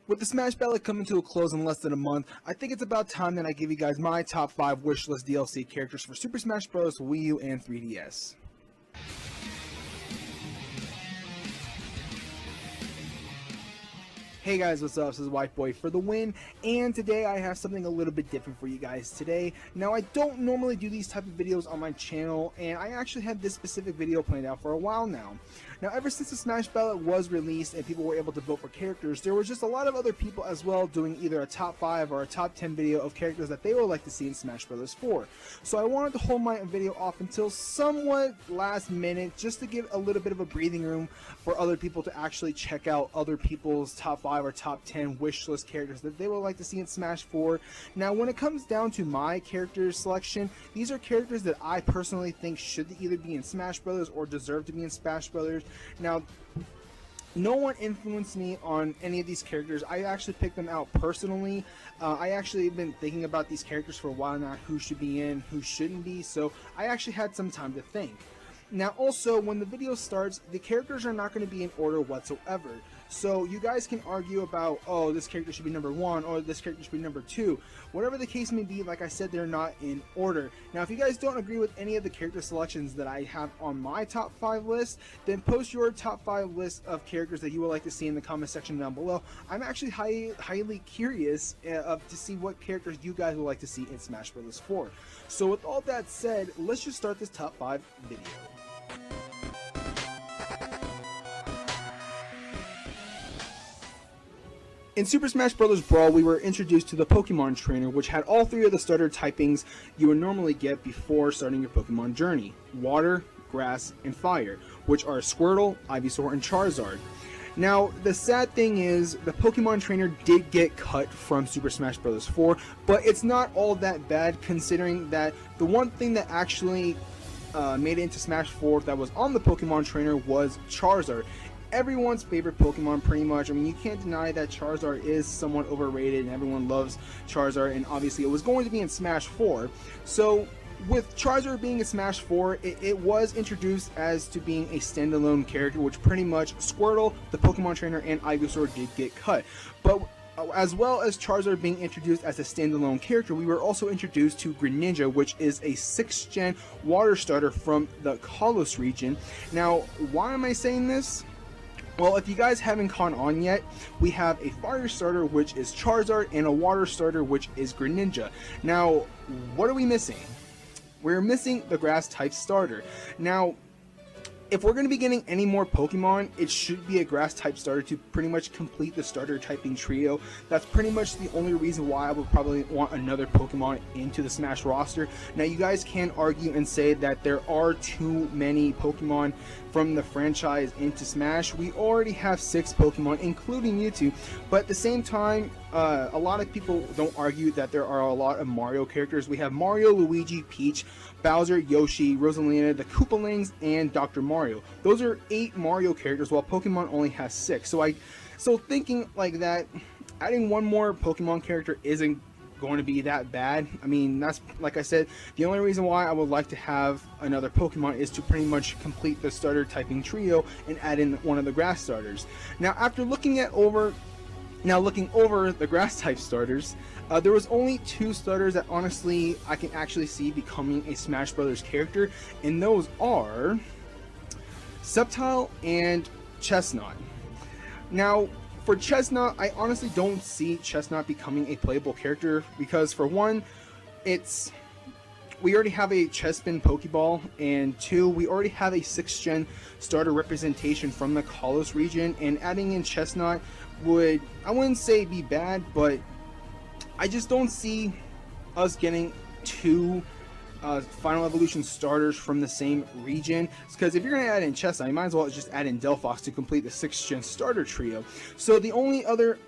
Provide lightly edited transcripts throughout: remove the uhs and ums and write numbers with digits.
With the Smash Ballot coming to a close in less than a month, I think it's about time that I give you guys my top 5 wishlist DLC characters for Super Smash Bros., Wii U, and 3DS. Hey guys, what's up? This is White Boy for the win, and today I have something a little bit different for you guys today. Now, I don't normally do these type of videos on my channel, and I actually had this specific video planned out for a while now. Now, ever since the Smash Ballot was released and people were able to vote for characters, there was just a lot of other people as well doing either a top 5 or a top 10 video of characters that they would like to see in Smash Bros. 4. So I wanted to hold my video off until somewhat last minute, just to give a little bit of a breathing room for other people to actually check out other people's top 5 or top 10 wish list characters that they would like to see in Smash 4. Now, when it comes down to my character selection, these are characters that I personally think should either be in Smash Brothers or deserve to be in Smash Brothers. Now, no one influenced me on any of these characters. I actually picked them out personally. I actually have been thinking about these characters for a while now, who should be in, who shouldn't be, so I actually had some time to think. Now, also, when the video starts, the characters are not going to be in order whatsoever. So you guys can argue about, oh, this character should be number 1, or this character should be number 2. Whatever the case may be, like I said, they're not in order. Now, if you guys don't agree with any of the character selections that I have on my top 5 list, then post your top 5 list of characters that you would like to see in the comment section down below. I'm actually highly curious to see what characters you guys would like to see in Smash Bros. 4. So with all that said, let's just start this top 5 video. In Super Smash Bros. Brawl, we were introduced to the Pokemon Trainer, which had all 3 of the starter typings you would normally get before starting your Pokemon journey: Water, Grass, and Fire, which are Squirtle, Ivysaur, and Charizard. Now, the sad thing is, the Pokemon Trainer did get cut from Super Smash Bros. 4, but it's not all that bad, considering that the one thing that actually made it into Smash 4 that was on the Pokemon Trainer was Charizard. Everyone's favorite Pokemon, pretty much. I mean, you can't deny that Charizard is somewhat overrated and everyone loves Charizard, and obviously it was going to be in Smash 4. So with Charizard being in Smash 4, it was introduced as to being a standalone character, which pretty much Squirtle, the Pokemon Trainer, and Ivysaur did get cut. But as well as Charizard being introduced as a standalone character, we were also introduced to Greninja, which is a 6th gen water starter from the Kalos region. Now, why am I saying this? Well, if you guys haven't caught on yet, we have a fire starter, which is Charizard, and a water starter, which is Greninja. Now, what are we missing? We're missing the grass type starter. Now, if we're going to be getting any more Pokemon, it should be a grass type starter to pretty much complete the starter typing trio. That's pretty much the only reason why I would probably want another Pokemon into the Smash roster. Now, you guys can argue and say that there are too many Pokemon from the franchise into Smash. We already have 6 Pokemon, including Mewtwo, but at the same time, a lot of people don't argue that there are a lot of Mario characters. We have Mario, Luigi, Peach, Bowser, Yoshi, Rosalina, the Koopalings, and Dr. Mario. Those are 8 Mario characters, while Pokemon only has 6. So thinking like that, adding one more Pokemon character isn't going to be that bad. I mean, that's, like I said, the only reason why I would like to have another Pokemon is to pretty much complete the starter typing trio and add in one of the grass starters. Now, after looking over the grass type starters, there was only 2 starters that honestly I can actually see becoming a Smash Brothers character, and those are Sceptile and Chestnut. Now, for Chestnut, I honestly don't see Chestnut becoming a playable character because, for one, we already have a Chespin Pokeball, and 2, we already have a 6th gen starter representation from the Kalos region, and adding in Chestnut would, I wouldn't say be bad, but I just don't see us getting 2 Final Evolution starters from the same region, because if you're going to add in Chestnut, you might as well just add in Delphox to complete the 6th gen starter trio. So the only other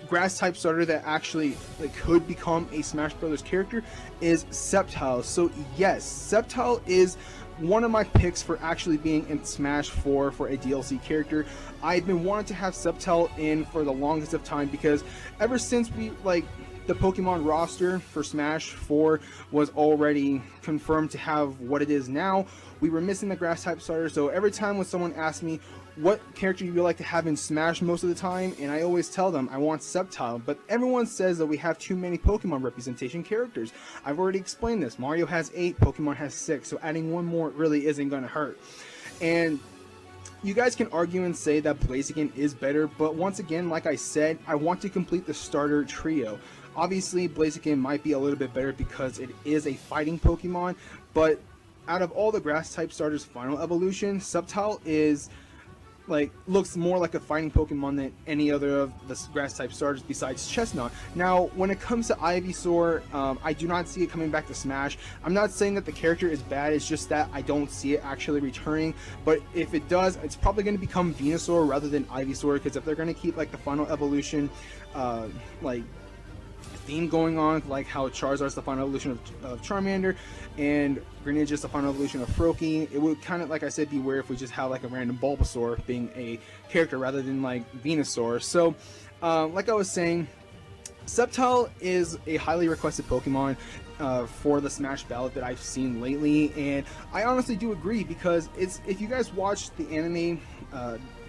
grass type starter that actually could become a Smash Brothers character is Sceptile. So yes, Sceptile is one of my picks for actually being in Smash 4 for a DLC character. I've been wanting to have Sceptile in for the longest of time, because ever since we the Pokemon roster for Smash 4 was already confirmed to have what it is now, we were missing the grass type starter. So every time when someone asks me what character you would like to have in Smash most of the time, and I always tell them I want Sceptile, but everyone says that we have too many Pokemon representation characters. I've already explained this. Mario has 8, Pokemon has 6, so adding one more really isn't going to hurt. And you guys can argue and say that Blaziken is better, but once again, like I said, I want to complete the starter trio. Obviously, Blaziken might be a little bit better because it is a fighting Pokemon, but out of all the grass type starters final evolution, Sceptile is looks more like a fighting Pokemon than any other of the grass type starters besides Chestnut. Now, when it comes to Ivysaur, I do not see it coming back to Smash. I'm not saying that the character is bad, it's just that I don't see it actually returning, but if it does, it's probably going to become Venusaur rather than Ivysaur, because if they're going to keep the final evolution theme going on, like how Charizard's the final evolution of Charmander and Greninja's the final evolution of Froakie, it would kind of, like I said, be weird if we just have a random Bulbasaur being a character rather than Venusaur. So like I was saying, Sceptile is a highly requested Pokemon for the Smash ballot that I've seen lately, and I honestly do agree, because if you guys watch the anime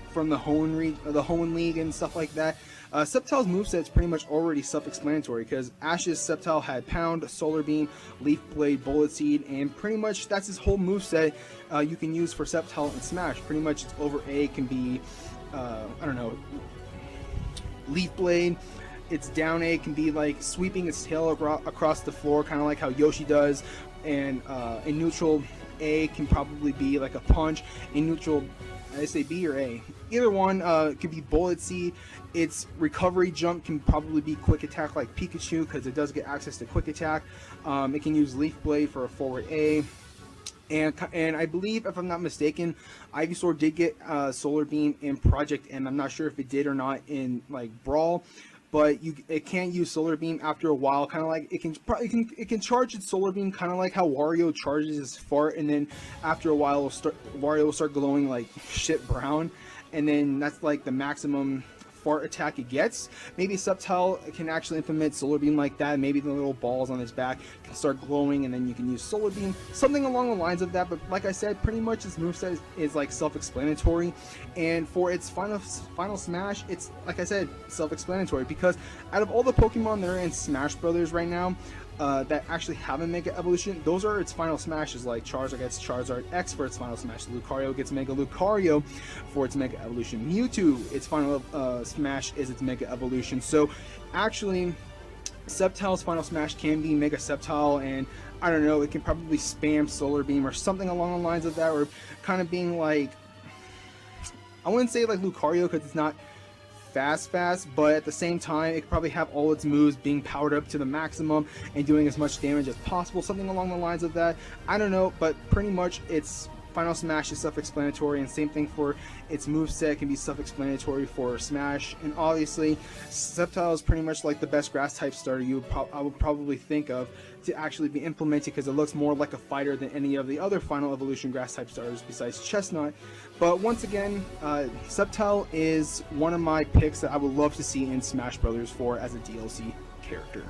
from the Hoenn League and stuff like that, Sceptile's moveset is pretty much already self-explanatory, because Ash's Sceptile had Pound, Solar Beam, Leaf Blade, Bullet Seed, and pretty much that's his whole moveset you can use for Sceptile in Smash. Pretty much it's over A can be, I don't know, Leaf Blade. Its down A can be sweeping its tail across the floor, kind of like how Yoshi does, and in neutral A can probably be a punch. In neutral, I say B or A. Either one could be Bullet Seed. Its recovery jump can probably be Quick Attack like Pikachu, because it does get access to Quick Attack. It can use Leaf Blade for a forward A. And I believe, if I'm not mistaken, Ivysaur did get Solar Beam in Project M. I'm not sure if it did or not in Brawl, but it can't use Solar Beam after a while. Kind of like it can charge its Solar Beam, kind of like how Wario charges his fart, and then after a while Wario will start glowing like shit brown, and then that's the maximum fart attack it gets. Maybe Sceptile can actually implement Solar Beam like that. Maybe the little balls on his back can start glowing, and then you can use Solar Beam, something along the lines of that. But like I said, pretty much its moveset is self-explanatory, and for its final Smash, it's, like I said, self-explanatory, because out of all the Pokemon that are in Smash Brothers right now that actually have a Mega Evolution, those are its final Smashes. Like Charizard gets Charizard X for its final Smash, Lucario gets Mega Lucario for its Mega Evolution, Mewtwo, its final Smash is its Mega Evolution. So actually, Sceptile's final Smash can be Mega Sceptile, and I don't know, it can probably spam Solar Beam or something along the lines of that, or kind of being I wouldn't say Lucario, because it's not fast, but at the same time, it could probably have all its moves being powered up to the maximum and doing as much damage as possible, something along the lines of that. I don't know, but pretty much its final Smash is self-explanatory, and same thing for its moveset can be self-explanatory for Smash. And obviously, Sceptile is pretty much the best grass type starter I would probably think of to actually be implemented, because it looks more like a fighter than any of the other final evolution grass type starters besides Chestnut. But once again, Sceptile is one of my picks that I would love to see in Smash Brothers 4 as a DLC character.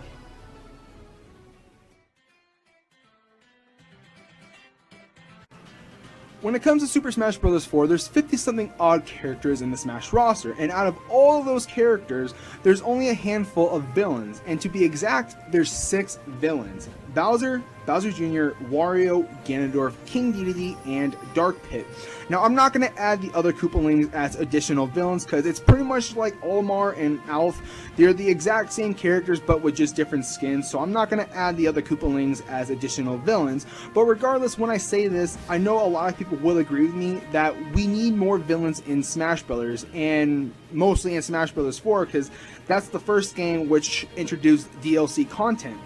When it comes to Super Smash Bros. 4, there's 50-something odd characters in the Smash roster, and out of all of those characters, there's only a handful of villains, and to be exact, there's 6 villains: Bowser, Bowser Jr., Wario, Ganondorf, King Dedede, and Dark Pit. Now, I'm not going to add the other Koopalings as additional villains, because it's pretty much like Olimar and Alf. They're the exact same characters, but with just different skins, so I'm not going to add the other Koopalings as additional villains. But regardless, when I say this, I know a lot of people will agree with me that we need more villains in Smash Brothers, and mostly in Smash Brothers 4, because that's the first game which introduced DLC content.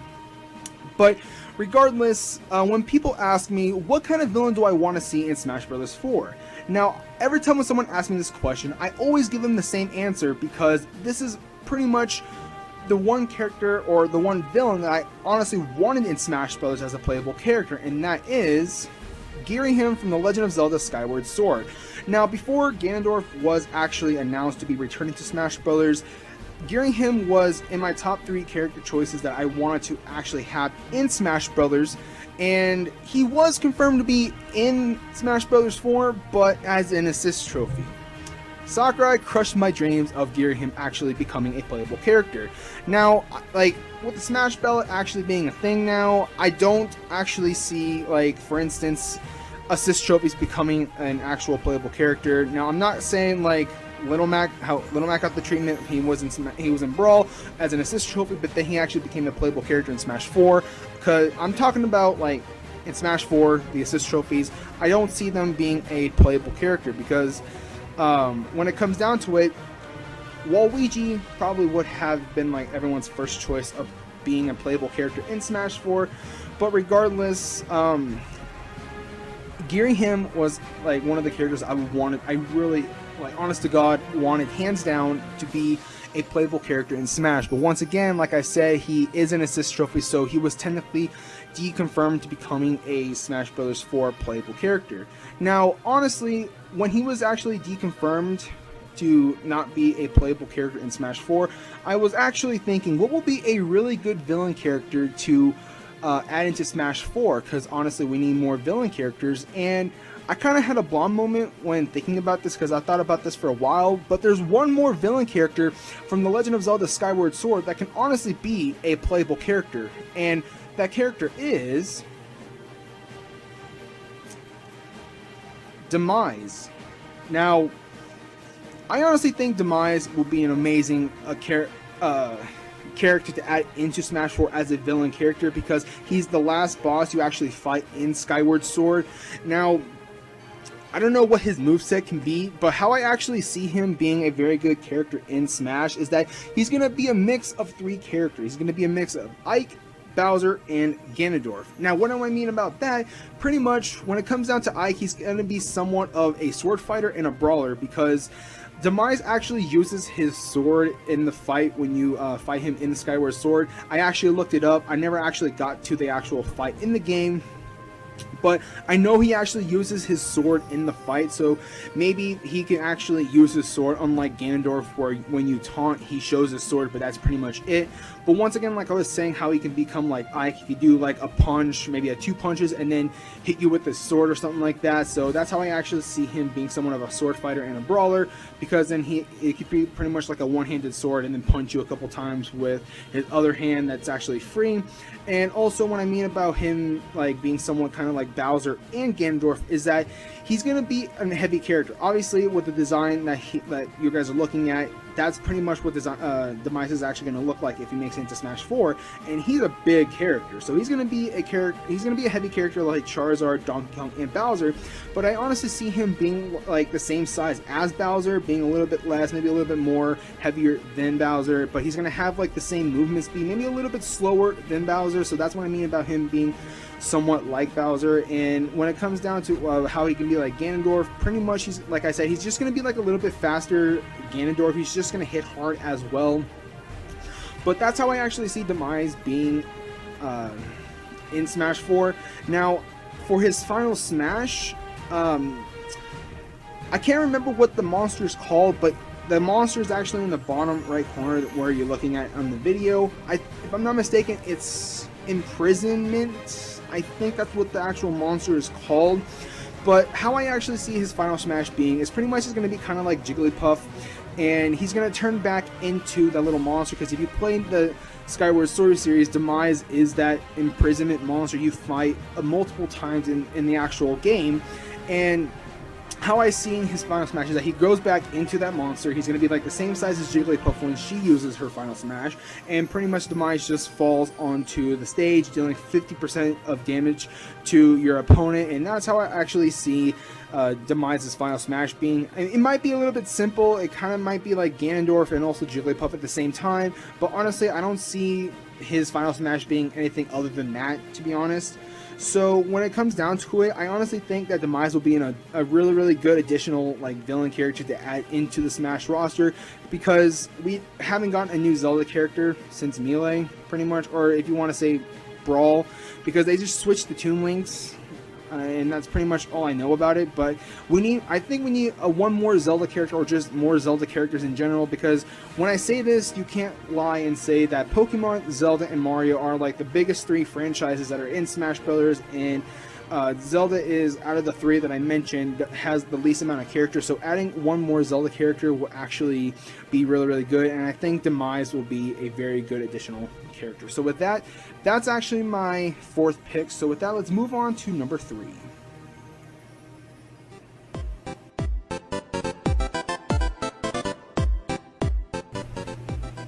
But regardless, when people ask me, what kind of villain do I want to see in Smash Bros. 4? Now, every time when someone asks me this question, I always give them the same answer, because this is pretty much the one character or the one villain that I honestly wanted in Smash Bros. As a playable character, and that is Girahim from The Legend of Zelda Skyward Sword. Now, before Ganondorf was actually announced to be returning to Smash Bros., gearing him was in my top 3 character choices that I wanted to actually have in Smash Brothers, and he was confirmed to be in Smash Brothers 4, but as an assist trophy. Sakurai crushed my dreams of gearing him actually becoming a playable character. Now, like, with the Smash Ballot actually being a thing now, I don't actually see, like, for instance, assist trophies becoming an actual playable character. Now, I'm not saying, like, how Little Mac got the treatment. He was in Brawl as an assist trophy, but then he actually became a playable character in Smash 4. Because I'm talking about, like, in Smash 4, the assist trophies, I don't see them being a playable character because when it comes down to it, Waluigi probably would have been like everyone's first choice of being a playable character in Smash 4, but regardless, gearing him was like one of the characters I really, like, honest to God, wanted hands down to be a playable character in Smash. But once again, like I said, he is an assist trophy, so he was technically deconfirmed to becoming a Smash Bros. 4 playable character. Now, honestly, when he was actually deconfirmed to not be a playable character in Smash 4, I was actually thinking, what will be a really good villain character to add into Smash 4? Because honestly, we need more villain characters, and I kind of had a blonde moment when thinking about this because I thought about this for a while, but there's one more villain character from The Legend of Zelda Skyward Sword that can honestly be a playable character, and that character is Demise. Now, I honestly think Demise will be an amazing character to add into Smash 4 as a villain character because he's the last boss you actually fight in Skyward Sword. Now, I don't know what his moveset can be, but how I actually see him being a very good character in Smash is that he's going to be a mix of 3 characters. He's going to be a mix of Ike, Bowser, and Ganondorf. Now, what do I mean about that? Pretty much, when it comes down to Ike, he's going to be somewhat of a sword fighter and a brawler because Demise actually uses his sword in the fight when you fight him in the Skyward Sword. I actually looked it up. I never actually got to the actual fight in the game, but I know he actually uses his sword in the fight, so maybe he can actually use his sword, unlike Ganondorf, where when you taunt, he shows his sword, but that's pretty much it. But once again, like I was saying, how he can become like Ike, he could do like a punch, maybe 2 punches, and then hit you with his sword or something like that. So that's how I actually see him being somewhat of a sword fighter and a brawler, because then it could be pretty much like a one-handed sword and then punch you a couple times with his other hand that's actually free. And also, what I mean about him like being somewhat kind of like Bowser and Ganondorf is that he's going to be a heavy character. Obviously, with the design that you guys are looking at, that's pretty much what Demise is actually going to look like if he makes it into Smash 4. And he's a big character, so he's going to be a character. He's going to be a heavy character like Charizard, Donkey Kong, and Bowser. But I honestly see him being like the same size as Bowser, being a little bit less, maybe a little bit more heavier than Bowser. But he's going to have like the same movement speed, maybe a little bit slower than Bowser. So that's what I mean about him being somewhat like Bowser. And when it comes down to how he can be like Ganondorf, pretty much he's, like I said, he's just going to be like a little bit faster Ganondorf. He's just going to hit hard as well. But that's how I actually see Demise being in Smash 4. Now, for his final Smash, I can't remember what the monster is called, but the monster is actually in the bottom right corner where you're looking at on the video. If I'm not mistaken, it's Imprisonment. I think that's what the actual monster is called. But how I actually see his final Smash being is pretty much is going to be kind of like Jigglypuff, and he's going to turn back into that little monster, because if you play the Skyward Sword series, Demise is that imprisonment monster you fight multiple times in the actual game. And how I see his final Smash is that he goes back into that monster. He's going to be like the same size as Jigglypuff when she uses her final Smash, and pretty much Demise just falls onto the stage, dealing 50% of damage to your opponent. And that's how I actually see Demise's final Smash being. It might be a little bit simple. It kind of might be like Ganondorf and also Jigglypuff at the same time, but honestly, I don't see his final Smash being anything other than that, to be honest. So when it comes down to it, I honestly think that Demise will be in a really, really good additional like villain character to add into the Smash roster, because we haven't gotten a new Zelda character since Melee, pretty much, or if you want to say Brawl, because they just switched the Toon Links and that's pretty much all I know about it. But I think we need one more Zelda character, or just more Zelda characters in general, because when I say this, you can't lie and say that Pokemon, Zelda, and Mario are like the biggest three franchises that are in Smash Brothers, and Zelda is, out of the three that I mentioned, has the least amount of characters, so adding one more Zelda character will actually be really, really good, and I think Demise will be a very good additional character. So with that, that's actually my fourth pick. So with that, let's move on to number 3.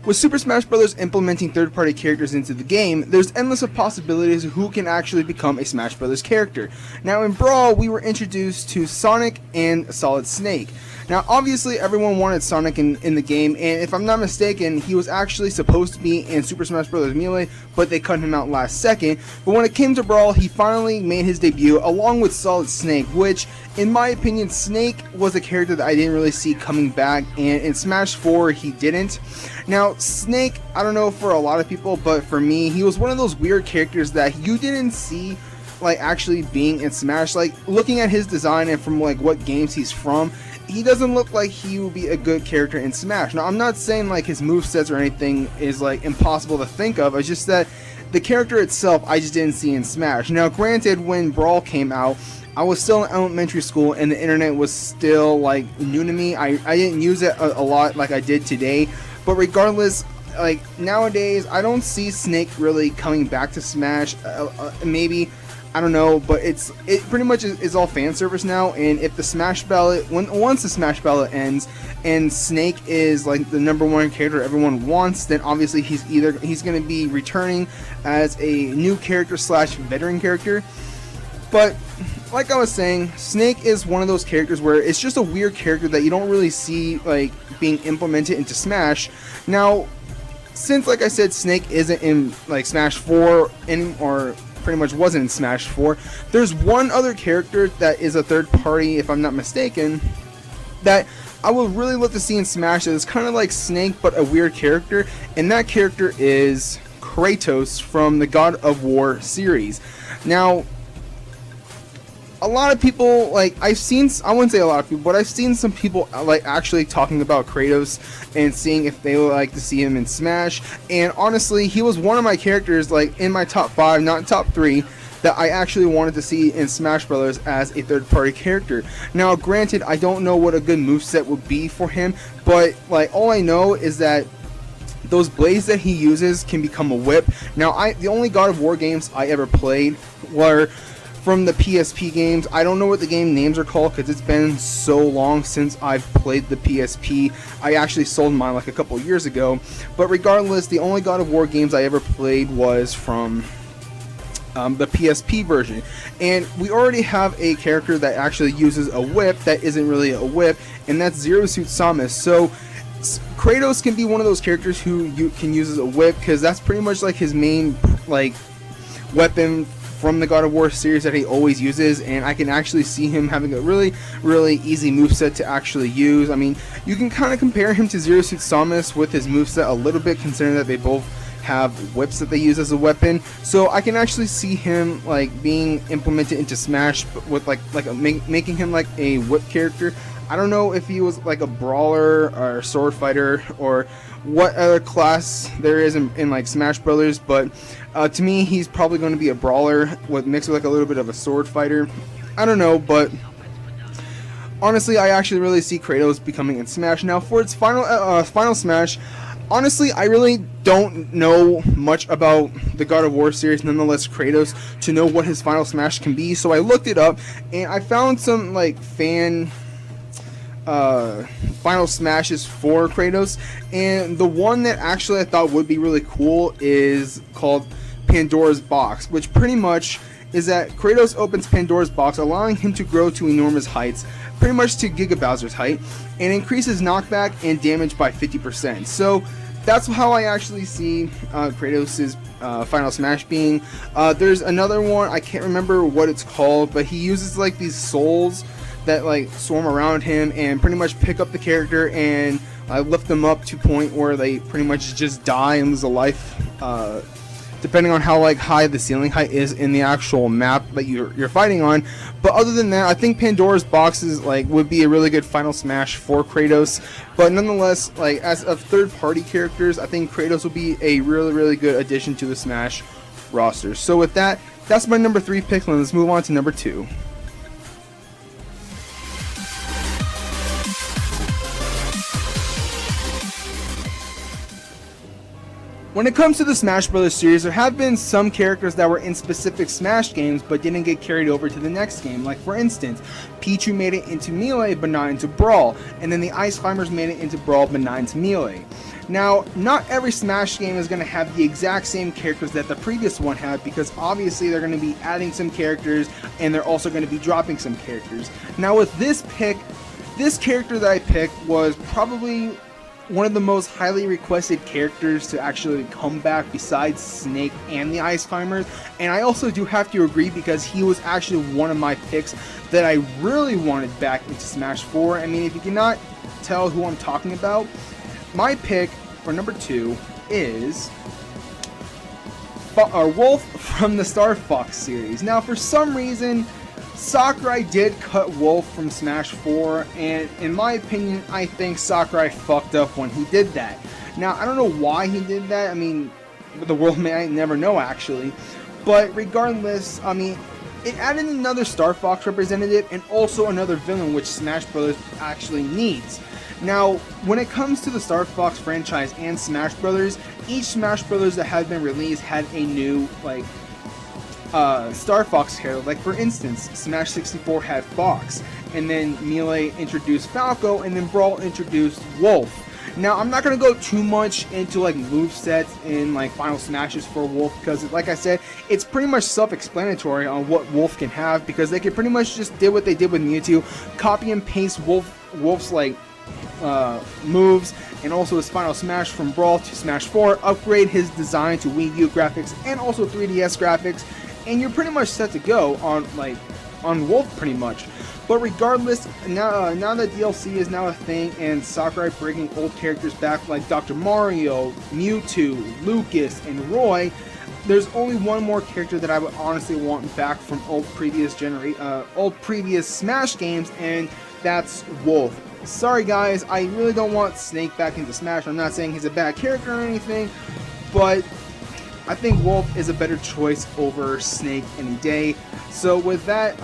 With Super Smash Bros. Implementing third-party characters into the game, there's endless of possibilities of who can actually become a Smash Bros. Character. Now in Brawl, we were introduced to Sonic and Solid Snake. Now obviously everyone wanted Sonic in the game, and if I'm not mistaken, he was actually supposed to be in Super Smash Bros. Melee, but they cut him out last second. But when it came to Brawl, he finally made his debut along with Solid Snake, which in my opinion, Snake was a character that I didn't really see coming back, and in Smash 4 he didn't. Now Snake, I don't know for a lot of people, but for me, he was one of those weird characters that you didn't see like actually being in Smash. Like looking at his design and from like what games he's from, he doesn't look like he would be a good character in Smash. Now I'm not saying like his movesets or anything is like impossible to think of, it's just that the character itself I just didn't see in Smash. Now granted, when Brawl came out, I was still in elementary school and the internet was still like new to me. I didn't use it a lot like I did today, but regardless, like nowadays I don't see Snake really coming back to Smash. Maybe, I don't know, but it pretty much is all fan service now. And if the Smash ballot, once the Smash ballot ends and Snake is like the #1 character everyone wants, then obviously he's going to be returning as a new character / veteran character. But like I was saying, Snake is one of those characters where it's just a weird character that you don't really see like being implemented into Smash. Now, since like I said, Snake isn't in like Smash 4 or pretty much wasn't in Smash 4, there's one other character that is a third party, if I'm not mistaken, that I would really love to see in Smash that is kind of like Snake but a weird character, and that character is Kratos from the God of War series. Now, a lot of people, like, I wouldn't say a lot of people, but I've seen some people, like, actually talking about Kratos and seeing if they would like to see him in Smash, and honestly, he was one of my characters, like, in my top 5, not top 3, that I actually wanted to see in Smash Brothers as a third-party character. Now, granted, I don't know what a good moveset would be for him, but, like, all I know is that those blades that he uses can become a whip. Now, the only God of War games I ever played were from the PSP games. I don't know what the game names are called because it's been so long since I've played the PSP. I actually sold mine like a couple years ago. But regardless, the only God of War games I ever played was from the PSP version. And we already have a character that actually uses a whip that isn't really a whip, and that's Zero Suit Samus. So Kratos can be one of those characters who you can use as a whip, because that's pretty much like his main like weapon from the God of War series that he always uses, and I can actually see him having a really, really easy moveset to actually use. I mean, you can kind of compare him to Zero Suit Samus with his moveset a little bit, considering that they both have whips that they use as a weapon. So I can actually see him like being implemented into Smash with making him like a whip character. I don't know if he was like a brawler or sword fighter or what other class there is in like Smash Brothers, but to me he's probably going to be a brawler mixed with like a little bit of a sword fighter. I don't know, but honestly I actually really see Kratos becoming in Smash. Now for its final Smash, honestly I really don't know much about the God of War series, nonetheless Kratos, to know what his final Smash can be. So I looked it up and I found some like fan final smashes for Kratos, and the one that actually I thought would be really cool is called Pandora's Box, which pretty much is that Kratos opens Pandora's box, allowing him to grow to enormous heights, pretty much to Giga Bowser's height, and increases knockback and damage by 50%. So that's how I actually see Kratos' final smash being. There's another one, I can't remember what it's called, but he uses like these souls that like swarm around him and pretty much pick up the character and lift them up to a point where they pretty much just die and lose a life depending on how like high the ceiling height is in the actual map that you're fighting on. But other than that, I think Pandora's boxes like would be a really good final smash for Kratos. But nonetheless, like as of third-party characters, I think Kratos will be a really good addition to the Smash roster. So with that, that's my number 3 pick. Let's move on to number 2. When it comes to the Smash Bros. Series, there have been some characters that were in specific Smash games but didn't get carried over to the next game. Like for instance, Pichu made it into Melee but not into Brawl, and then the Ice Climbers made it into Brawl but not into Melee. Now, not every Smash game is going to have the exact same characters that the previous one had, because obviously they're going to be adding some characters and they're also going to be dropping some characters. Now with this pick, this character that I picked was probably one of the most highly requested characters to actually come back besides Snake and the Ice Climbers, and I also do have to agree because he was actually one of my picks that I really wanted back into Smash 4. I mean, if you cannot tell who I'm talking about, my pick for number 2 is Wolf from the Star Fox series. Now for some reason, Sakurai did cut Wolf from Smash 4, and in my opinion, I think Sakurai fucked up when he did that. Now, I don't know why he did that. I mean, the world may never know actually. But regardless, I mean, it added another Star Fox representative and also another villain, which Smash Bros. Actually needs. Now, when it comes to the Star Fox franchise and Smash Bros., each Smash Bros. That had been released had a new, like, Star Fox character. Like for instance, Smash 64 had Fox, and then Melee introduced Falco, and then Brawl introduced Wolf. Now I'm not gonna go too much into like movesets and like final smashes for Wolf, because like I said, it's pretty much self-explanatory on what Wolf can have, because they could pretty much just did what they did with Mewtwo, copy and paste Wolf's like moves and also his final smash from Brawl to Smash 4, upgrade his design to Wii U graphics and also 3DS graphics, and you're pretty much set to go on Wolf pretty much. But regardless, now that DLC is now a thing and Sakurai bringing old characters back like Dr. Mario, Mewtwo, Lucas, and Roy, there's only one more character that I would honestly want back from old previous Smash games, and that's Wolf. Sorry guys, I really don't want Snake back into Smash. I'm not saying he's a bad character or anything, but I think Wolf is a better choice over Snake any day. So with that,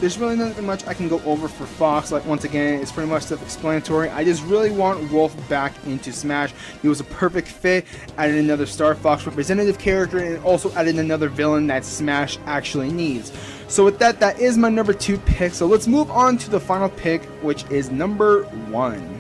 there's really nothing much I can go over for Fox. Like once again, it's pretty much self-explanatory. I just really want Wolf back into Smash. He was a perfect fit, added another Star Fox representative character, and also added another villain that Smash actually needs. So with that, that is my number 2 pick. So let's move on to the final pick, which is number 1.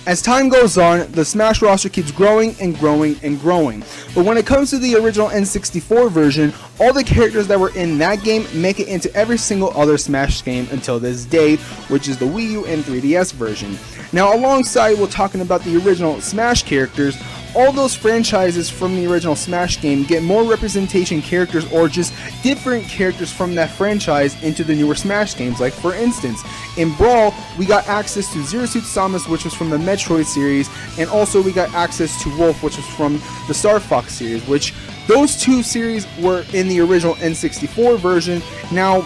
As time goes on, the Smash roster keeps growing and growing and growing. But when it comes to the original N64 version, all the characters that were in that game make it into every single other Smash game until this day, which is the Wii U and 3DS version. Now alongside we're talking about the original Smash characters, all those franchises from the original Smash game get more representation characters or just different characters from that franchise into the newer Smash games. Like for instance, in Brawl, we got access to Zero Suit Samus, which was from the Metroid series, and also we got access to Wolf, which was from the Star Fox series, which those two series were in the original N64 version. Now,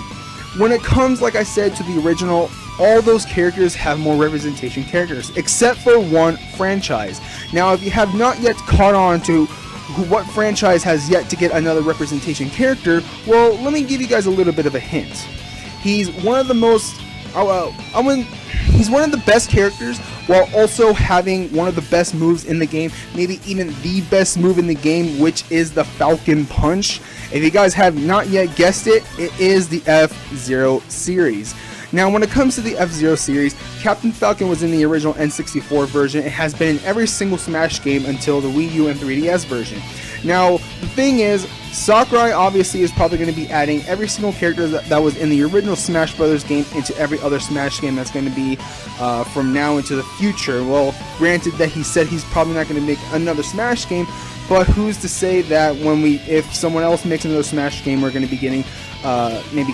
when it comes, like I said, to the original, all those characters have more representation characters, except for one franchise. Now, if you have not yet caught on to what franchise has yet to get another representation character, well, let me give you guys a little bit of a hint. He's one of the most, he's one of the best characters, while also having one of the best moves in the game, maybe even the best move in the game, which is the Falcon Punch. If you guys have not yet guessed it, it is the F-Zero series. Now, when it comes to the F-Zero series, Captain Falcon was in the original N64 version. It has been in every single Smash game until the Wii U and 3DS version. Now, the thing is, Sakurai obviously is probably going to be adding every single character that was in the original Smash Brothers game into every other Smash game that's going to be from now into the future. Well, granted that he said he's probably not going to make another Smash game, but who's to say that if someone else makes another Smash game, we're going to be getting maybe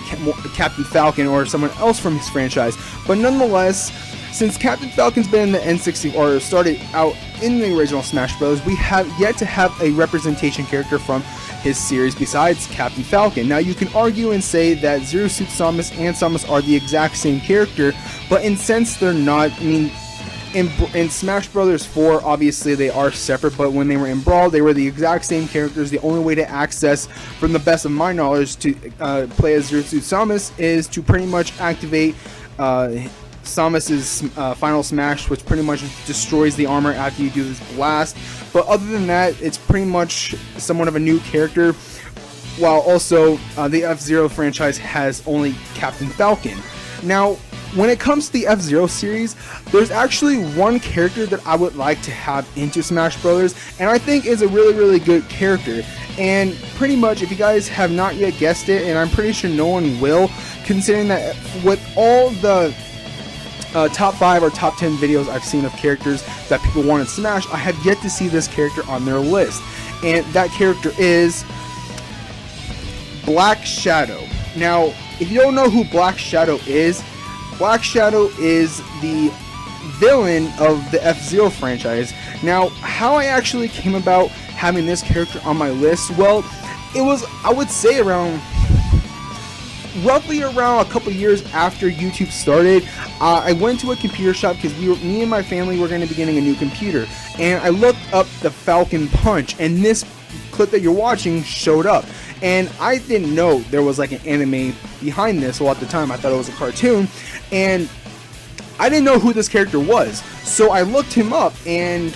Captain Falcon or someone else from his franchise. But nonetheless, since Captain Falcon's been in the N64 or started out in the original Smash Bros., we have yet to have a representation character from his series besides Captain Falcon. Now you can argue and say that Zero Suit Samus and Samus are the exact same character, but in sense they're not. I mean, in Smash Bros. 4, obviously they are separate, but when they were in Brawl, they were the exact same characters. The only way to access, from the best of my knowledge, to play as Zero Suit Samus is to pretty much activate Samus's final smash, which pretty much destroys the armor after you do this blast. But other than that, it's pretty much somewhat of a new character, while also the F-Zero franchise has only Captain Falcon. Now, when it comes to the F-Zero series, there's actually one character that I would like to have into Smash Bros., and I think is a really, really good character. And pretty much, if you guys have not yet guessed it, and I'm pretty sure no one will, considering that with all the top 5 or top 10 videos I've seen of characters that people want in Smash, I have yet to see this character on their list. And that character is Black Shadow. Now, if you don't know who Black Shadow is the villain of the F-Zero franchise. Now, how I actually came about having this character on my list, well, it was, I would say, roughly around a couple years after YouTube started. I went to a computer shop because me and my family were going to be getting a new computer, and I looked up the Falcon Punch, and this clip that you're watching showed up. And I didn't know there was like an anime behind this. Well, at the time I thought it was a cartoon, and I didn't know who this character was. So I looked him up, and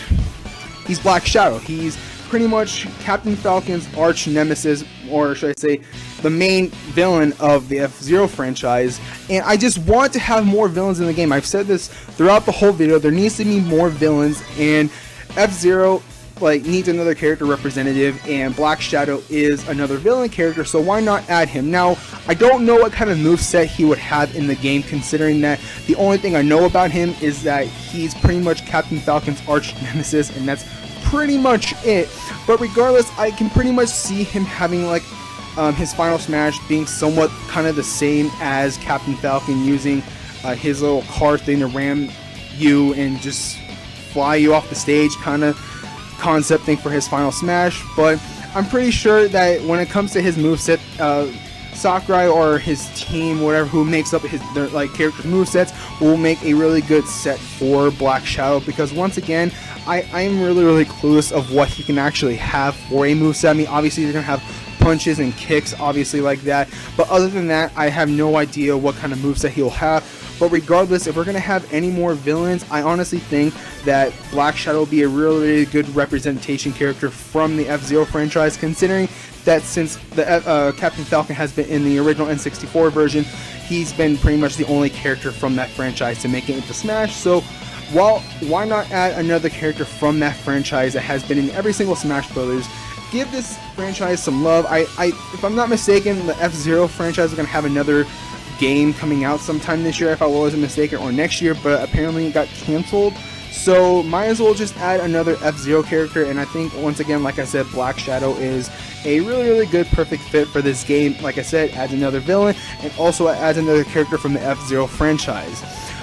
he's Black Shadow. He's pretty much Captain Falcon's arch nemesis, or should I say the main villain of the F-Zero franchise. And I just want to have more villains in the game. I've said this throughout the whole video. There needs to be more villains, and F-Zero needs another character representative, and Black Shadow is another villain character, so why not add him? Now, I don't know what kind of moveset he would have in the game, considering that the only thing I know about him is that he's pretty much Captain Falcon's arch nemesis, and that's pretty much it. But regardless, I can pretty much see him having his final smash being somewhat kind of the same as Captain Falcon, using his little car thing to ram you and just fly you off the stage kind of concept thing for his final smash. But I'm pretty sure that when it comes to his moveset, Sakurai or his team, whatever, who makes up their characters' movesets, will make a really good set for Black Shadow, because once again, I am really clueless of what he can actually have for a moveset. I mean, obviously you're gonna have punches and kicks, obviously, like that, but other than that, I have no idea what kind of moveset he'll have. But regardless, if we're going to have any more villains, I honestly think that Black Shadow will be a really good representation character from the F-Zero franchise, considering that since the Captain Falcon has been in the original N64 version, he's been pretty much the only character from that franchise to make it into Smash. So, why not add another character from that franchise that has been in every single Smash Brothers? Give this franchise some love. If I'm not mistaken, the F-Zero franchise is going to have another game coming out sometime this year, if I wasn't mistaken, or next year, but apparently it got canceled. So might as well just add another F-Zero character, and I think, once again, like I said, Black Shadow is a really good, perfect fit for this game. Like I said, adds another villain, and also adds another character from the F-Zero franchise.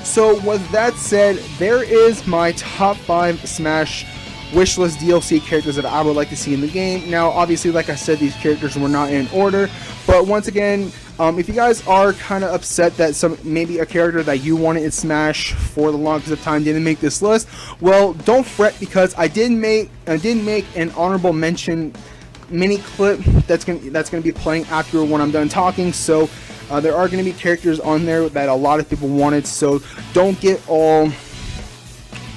So with that said, there is my top 5 Smash wishlist DLC characters that I would like to see in the game. Now, obviously, like I said, these characters were not in order, but once again, if you guys are kind of upset that maybe a character that you wanted in Smash for the longest of time didn't make this list, well, don't fret, because I did make an honorable mention mini clip that's gonna be playing after when I'm done talking. So there are going to be characters on there that a lot of people wanted, so don't get all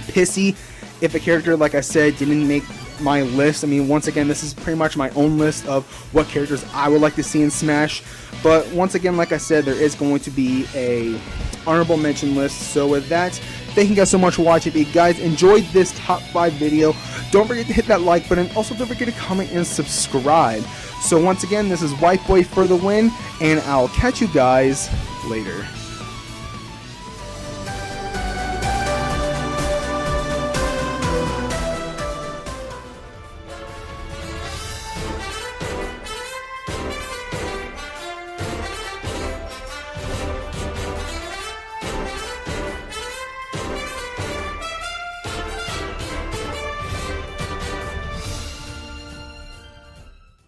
pissy if a character, like I said, didn't make my list. I mean, once again, this is pretty much my own list of what characters I would like to see in Smash. But once again, like I said, there is going to be a honorable mention list. So with that, thank you guys so much for watching. If you guys enjoyed this top 5 video, don't forget to hit that like button. Also, don't forget to comment and subscribe. So once again, this is White Boy for the win, and I'll catch you guys later.